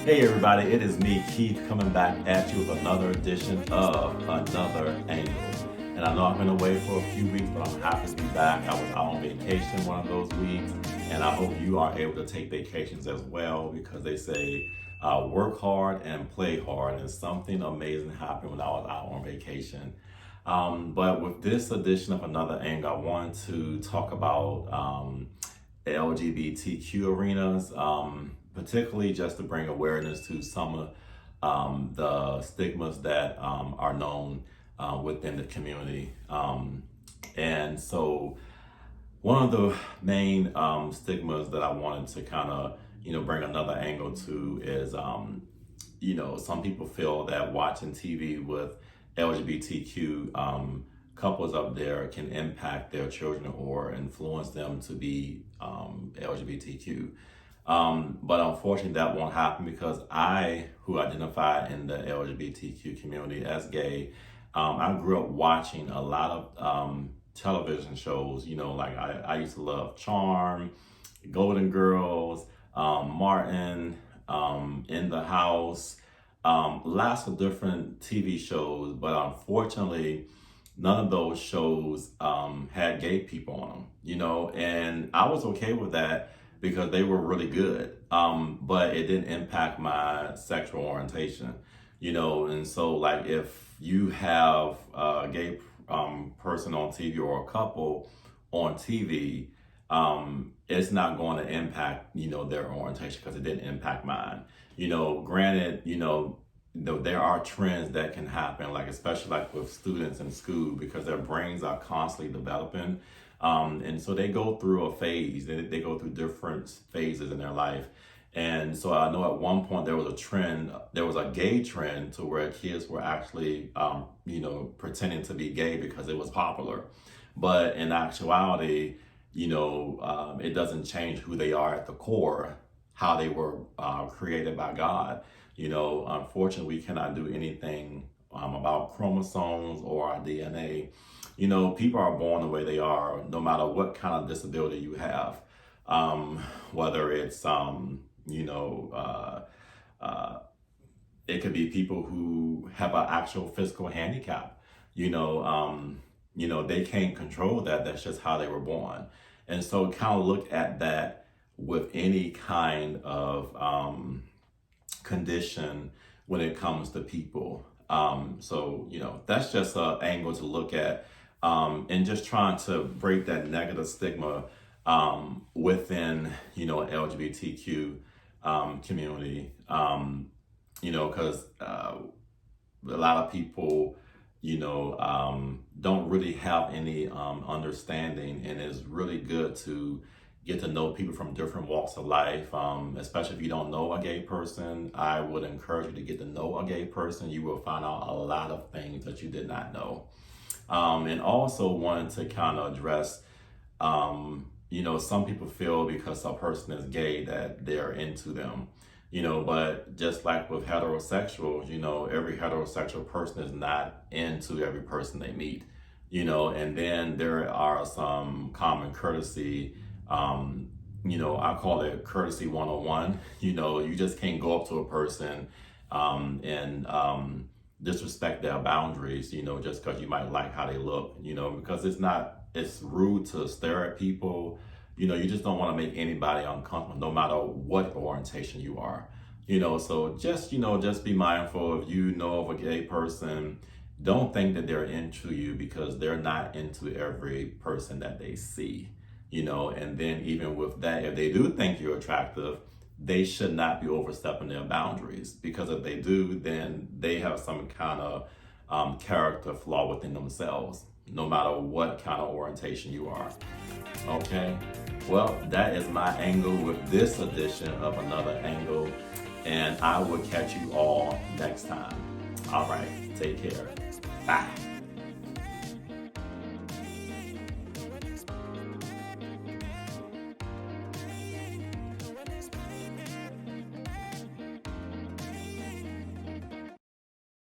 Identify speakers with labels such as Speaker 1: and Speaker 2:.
Speaker 1: Hey everybody, it is me, Keith, coming back at you with another edition of Another Angle. And I know I've been away for a few weeks, but I'm happy to be back. I was out on vacation one of those weeks, and I hope you are able to take vacations as well because they say work hard and play hard, and something amazing happened when I was out on vacation. But with this edition of Another Angle, I wanted to talk about LGBTQ arenas, particularly just to bring awareness to some of the stigmas that are known within the community. And so one of the main stigmas that I wanted to kind of, bring another angle to is, some people feel that watching TV with LGBTQ couples up there can impact their children or influence them to be LGBTQ. But unfortunately, that won't happen because who identify in the LGBTQ community as gay, I grew up watching a lot of television shows. Like I used to love Charm, Golden Girls, Martin, In the House, lots of different TV shows. But unfortunately, none of those shows had gay people on them, and I was okay with that because they were really good. But it didn't impact my sexual orientation, and so like if you have a gay person on TV or a couple on TV, it's not going to impact, their orientation because it didn't impact mine. Granted, there are trends that can happen, like especially like with students in school, because their brains are constantly developing. And so they go through a phase, they go through different phases in their life. And so I know at one point there was a gay trend to where kids were actually, pretending to be gay because it was popular. But in actuality, it doesn't change who they are at the core, how they were created by God. Unfortunately, we cannot do anything about chromosomes or our DNA. People are born the way they are, no matter what kind of disability you have. Whether it's, it could be people who have an actual physical handicap. They can't control that. That's just how they were born. And so kind of look at that with any kind of condition when it comes to people. That's just an angle to look at, and just trying to break that negative stigma within, LGBTQ community, because a lot of people, don't really have any understanding, and it's really good to get to know people from different walks of life, especially if you don't know a gay person. I would encourage you to get to know a gay person. You will find out a lot of things that you did not know. And also wanted to kind of address, some people feel because a person is gay that they're into them, but just like with heterosexuals, every heterosexual person is not into every person they meet, and then there are some common courtesy. I call it courtesy 101. You just can't go up to a person and disrespect their boundaries, just because you might like how they look, because it's rude to stare at people. You just don't want to make anybody uncomfortable, no matter what orientation you are. So just be mindful. If you know of a gay person, don't think that they're into you because they're not into every person that they see. And then even with that, if they do think you're attractive, they should not be overstepping their boundaries, because if they do, then they have some kind of character flaw within themselves, no matter what kind of orientation you are. Okay, well, that is my angle with this edition of Another Angle, and I will catch you all next time. All right, take care. Bye.